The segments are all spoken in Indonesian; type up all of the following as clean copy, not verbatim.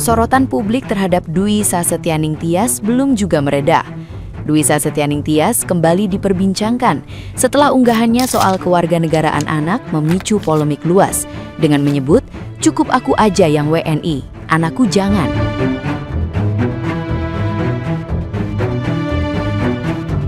sorotan publik terhadap Dwi Sasetyaning Tias belum juga mereda. Dwi Sasetyaning Tias kembali diperbincangkan setelah unggahannya soal kewarganegaraan anak memicu polemik luas dengan menyebut, "Cukup aku aja yang WNI, anakku jangan."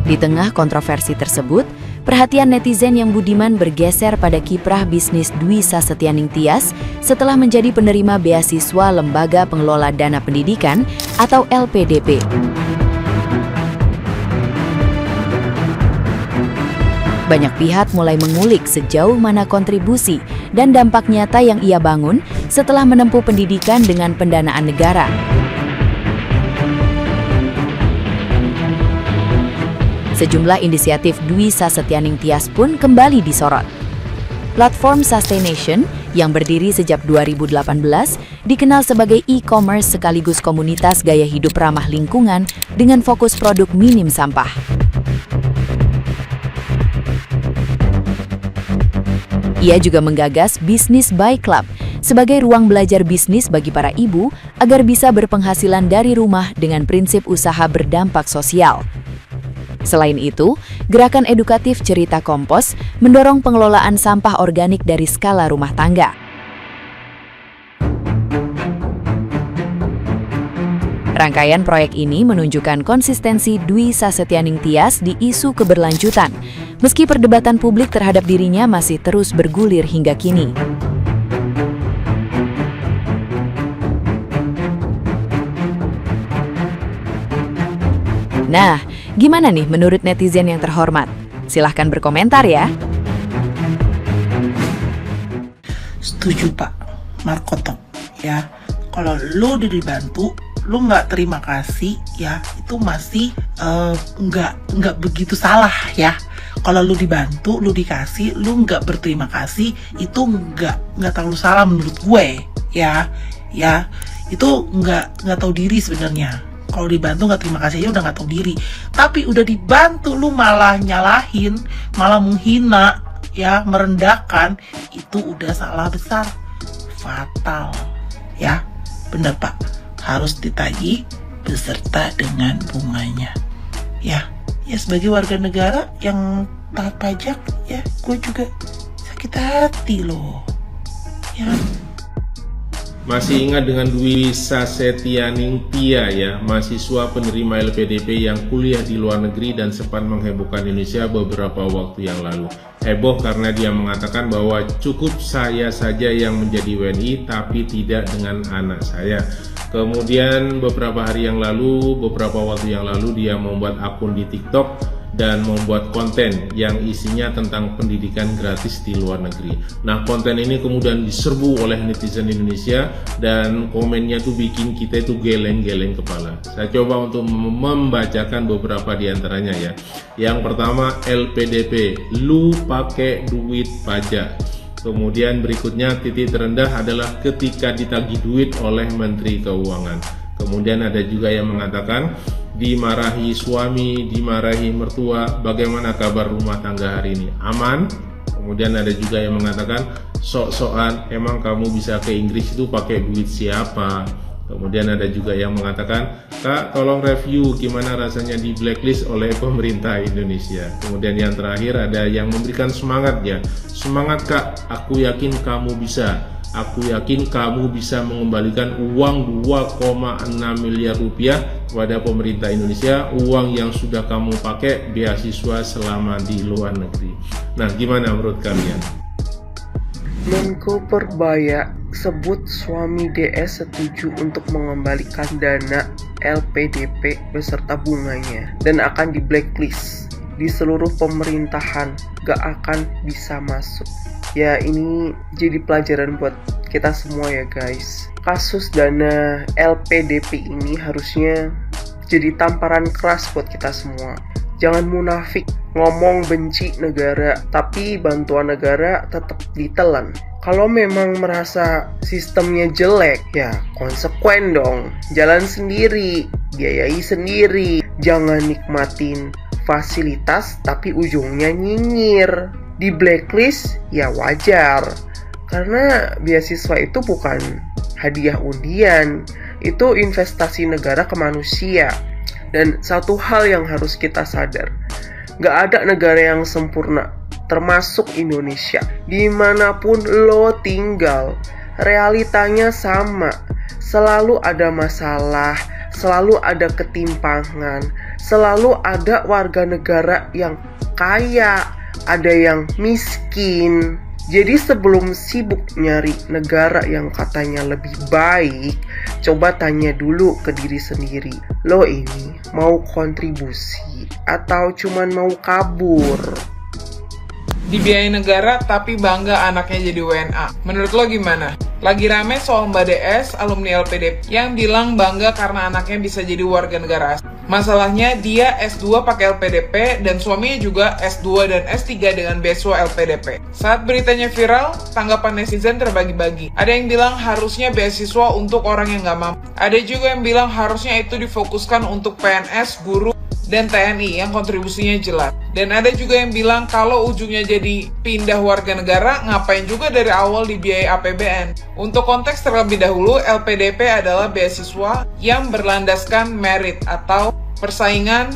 Di tengah kontroversi tersebut, perhatian netizen yang budiman bergeser pada kiprah bisnis Dwi Sasetyaning Tias setelah menjadi penerima beasiswa Lembaga Pengelola Dana Pendidikan atau LPDP. Banyak pihak mulai mengulik sejauh mana kontribusi dan dampak nyata yang ia bangun setelah menempuh pendidikan dengan pendanaan negara. Sejumlah inisiatif Dwi Sasetyaning Tias pun kembali disorot. Platform Sustaination yang berdiri sejak 2018 dikenal sebagai e-commerce sekaligus komunitas gaya hidup ramah lingkungan dengan fokus produk minim sampah. Ia juga menggagas Bisnis by Club sebagai ruang belajar bisnis bagi para ibu agar bisa berpenghasilan dari rumah dengan prinsip usaha berdampak sosial. Selain itu, gerakan edukatif Cerita Kompos mendorong pengelolaan sampah organik dari skala rumah tangga. Rangkaian proyek ini menunjukkan konsistensi Dwi Sasetyaning Tias di isu keberlanjutan, meski perdebatan publik terhadap dirinya masih terus bergulir hingga kini. Nah, gimana nih menurut netizen yang terhormat? Silahkan berkomentar ya. Setuju Pak Markoto ya, kalau lo udah dibantu, lo nggak terima kasih ya, itu masih nggak begitu salah ya. Kalau lo dibantu, lo dikasih, lo nggak berterima kasih, itu nggak terlalu salah menurut gue ya. Itu nggak tahu diri sebenarnya. Kalau dibantu nggak terima kasih aja udah nggak tahu diri. Tapi udah dibantu lo malah nyalahin, malah menghina ya, merendahkan, itu udah salah besar, fatal ya. Bener Pak, harus ditagih beserta dengan bunganya ya. Sebagai warga negara yang taat pajak ya, gue juga sakit hati loh ya. Masih ingat dengan Dwi Sasetyaning Tias ya, mahasiswa penerima LPDP yang kuliah di luar negeri dan sempat menghebohkan Indonesia beberapa waktu yang lalu. Heboh karena dia mengatakan bahwa cukup saya saja yang menjadi WNI tapi tidak dengan anak saya. Kemudian beberapa waktu yang lalu dia membuat akun di TikTok dan membuat konten yang isinya tentang pendidikan gratis di luar negeri. Nah, konten ini kemudian diserbu oleh netizen Indonesia dan komennya tuh bikin kita itu geleng-geleng kepala. Saya coba untuk membacakan beberapa di antaranya ya. Yang pertama, LPDP, lu pakai duit pajak. Kemudian berikutnya titik terendah adalah ketika ditagih duit oleh Menteri Keuangan. Kemudian ada juga yang mengatakan dimarahi suami, dimarahi mertua, bagaimana kabar rumah tangga hari ini? Aman? Kemudian ada juga yang mengatakan sok-sokan, emang kamu bisa ke Inggris itu pakai duit siapa? Kemudian ada juga yang mengatakan, Kak tolong review gimana rasanya di blacklist oleh pemerintah Indonesia. Kemudian yang terakhir ada yang memberikan semangat ya, semangat Kak, aku yakin kamu bisa. Aku yakin kamu bisa mengembalikan uang 2,6 miliar rupiah kepada pemerintah Indonesia, uang yang sudah kamu pakai beasiswa selama di luar negeri. Nah, gimana menurut kalian? Menko Perbaya sebut suami DS setuju untuk mengembalikan dana LPDP beserta bunganya dan akan di blacklist di seluruh pemerintahan, gak akan bisa masuk. Ya, ini jadi pelajaran buat kita semua ya guys. Kasus dana LPDP ini harusnya jadi tamparan keras buat kita semua. Jangan munafik ngomong benci negara, tapi bantuan negara tetap ditelan. Kalau memang merasa sistemnya jelek, ya konsekuen dong. Jalan sendiri, biayai sendiri. Jangan nikmatin fasilitas tapi ujungnya nyinyir. Di blacklist ya wajar, karena beasiswa itu bukan hadiah undian, itu investasi negara ke manusia. Dan satu hal yang harus kita sadar, gak ada negara yang sempurna, termasuk Indonesia. Dimanapun lo tinggal, realitanya sama. Selalu ada masalah, selalu ada ketimpangan, selalu ada warga negara yang kaya, ada yang miskin. Jadi sebelum sibuk nyari negara yang katanya lebih baik, coba tanya dulu ke diri sendiri. Lo ini mau kontribusi atau cuman mau kabur? Dibiayai negara tapi bangga anaknya jadi WNA. Menurut lo gimana? Lagi rame soal Mbak DS, alumni LPDP, yang bilang bangga karena anaknya bisa jadi warga negara asing. Masalahnya dia S2 pakai LPDP dan suaminya juga S2 dan S3 dengan beasiswa LPDP. Saat beritanya viral, tanggapan netizen terbagi-bagi. Ada yang bilang harusnya beasiswa untuk orang yang nggak mampu. Ada juga yang bilang harusnya itu difokuskan untuk PNS, guru, dan TNI yang kontribusinya jelas. Dan ada juga yang bilang kalau ujungnya jadi pindah warga negara, ngapain juga dari awal dibiayai APBN. Untuk konteks terlebih dahulu, LPDP adalah beasiswa yang berlandaskan merit atau persaingan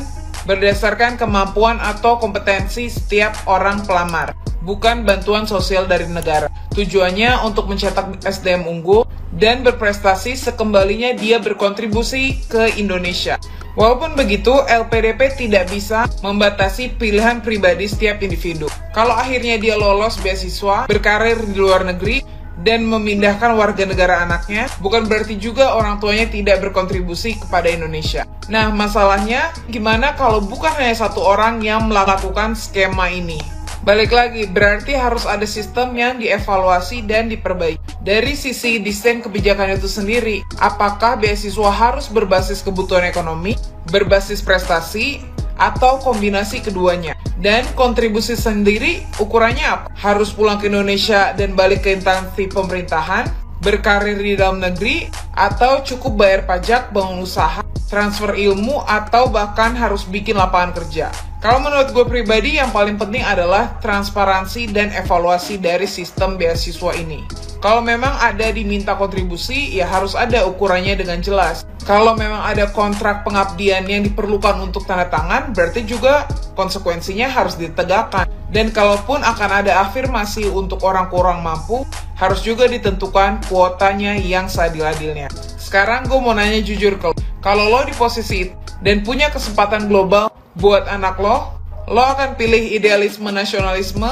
berdasarkan kemampuan atau kompetensi setiap orang pelamar, bukan bantuan sosial dari negara. Tujuannya untuk mencetak SDM unggul dan berprestasi sekembalinya dia berkontribusi ke Indonesia. Walaupun begitu, LPDP tidak bisa membatasi pilihan pribadi setiap individu. Kalau akhirnya dia lolos beasiswa, berkarir di luar negeri, dan memindahkan warga negara anaknya, bukan berarti juga orang tuanya tidak berkontribusi kepada Indonesia. Nah, masalahnya gimana kalau bukan hanya satu orang yang melakukan skema ini? Balik lagi, berarti harus ada sistem yang dievaluasi dan diperbaiki. Dari sisi desain kebijakan itu sendiri, apakah beasiswa harus berbasis kebutuhan ekonomi, berbasis prestasi, atau kombinasi keduanya? Dan kontribusi sendiri ukurannya apa? Harus pulang ke Indonesia dan balik ke instansi pemerintahan, berkarir di dalam negeri, atau cukup bayar pajak, bangun usaha, transfer ilmu, atau bahkan harus bikin lapangan kerja? Kalau menurut gue pribadi, yang paling penting adalah transparansi dan evaluasi dari sistem beasiswa ini. Kalau memang ada diminta kontribusi, ya harus ada ukurannya dengan jelas. Kalau memang ada kontrak pengabdian yang diperlukan untuk tanda tangan, berarti juga konsekuensinya harus ditegakkan. Dan kalaupun akan ada afirmasi untuk orang kurang mampu, harus juga ditentukan kuotanya yang seadil-adilnya. Sekarang gue mau nanya jujur ke lo, kalau lo di posisi itu dan punya kesempatan global buat anak lo akan pilih idealisme nasionalisme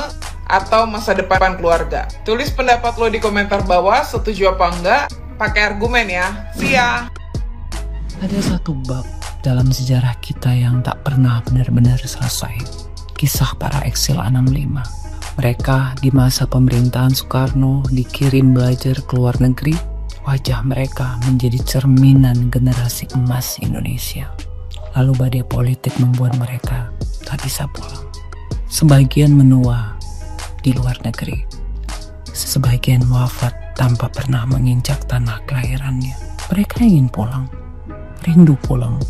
atau masa depan keluarga? Tulis pendapat lo di komentar bawah, setuju apa enggak? Pakai argumen ya. See ya! Ada satu bab dalam sejarah kita yang tak pernah benar-benar selesai. Kisah para eksil 65. Mereka di masa pemerintahan Soekarno dikirim belajar ke luar negeri. Wajah mereka menjadi cerminan generasi emas Indonesia. Lalu badai politik membuat mereka tak bisa pulang. Sebagian menua di luar negeri. Sebagian wafat tanpa pernah menginjak tanah kelahirannya. Mereka ingin pulang, rindu pulang,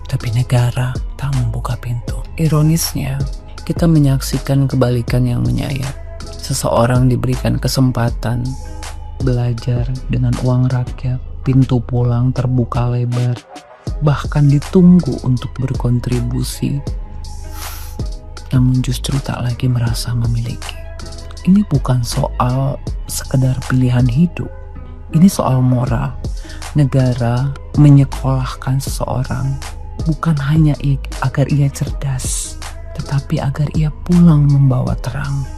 tapi negara tak membuka pintu. Ironisnya, kita menyaksikan kebalikan yang menyayat. Seseorang diberikan kesempatan belajar dengan uang rakyat, pintu pulang terbuka lebar, bahkan ditunggu untuk berkontribusi, namun justru tak lagi merasa memiliki. Ini bukan soal sekedar pilihan hidup, ini soal moral. Negara menyekolahkan seseorang bukan hanya agar ia cerdas, tetapi agar ia pulang membawa terang.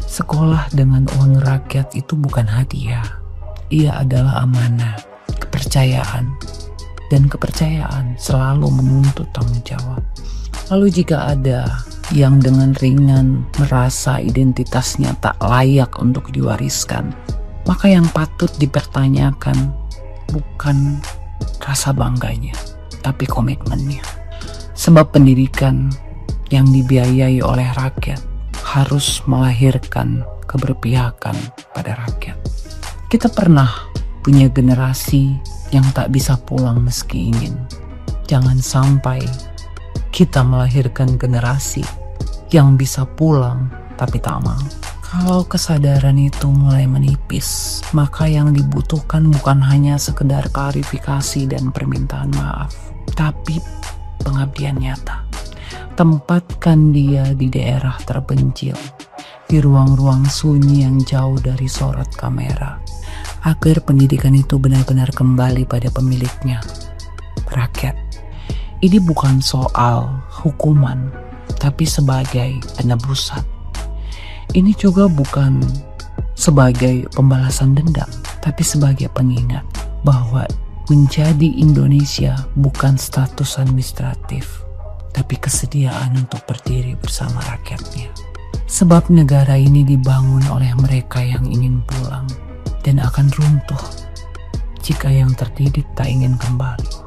Sekolah dengan uang rakyat itu bukan hadiah, ia adalah amanah, kepercayaan. Dan kepercayaan selalu menuntut tanggung jawab. Lalu jika ada yang dengan ringan merasa identitasnya tak layak untuk diwariskan, maka yang patut dipertanyakan bukan rasa bangganya, tapi komitmennya. Sebab pendidikan yang dibiayai oleh rakyat harus melahirkan keberpihakan pada rakyat. Kita pernah punya generasi yang tak bisa pulang meski ingin. Jangan sampai kita melahirkan generasi yang bisa pulang tapi tak mau. Kalau kesadaran itu mulai menipis, maka yang dibutuhkan bukan hanya sekedar klarifikasi dan permintaan maaf, tapi pengabdian nyata. Tempatkan dia di daerah terpencil, di ruang-ruang sunyi yang jauh dari sorot kamera, agar pendidikan itu benar-benar kembali pada pemiliknya, rakyat. Ini bukan soal hukuman, tapi sebagai penebusan. Ini juga bukan sebagai pembalasan dendam, tapi sebagai pengingat bahwa menjadi Indonesia bukan status administratif, tapi kesediaan untuk berdiri bersama rakyatnya. Sebab negara ini dibangun oleh mereka yang ingin pulang dan akan runtuh jika yang terdidik tak ingin kembali.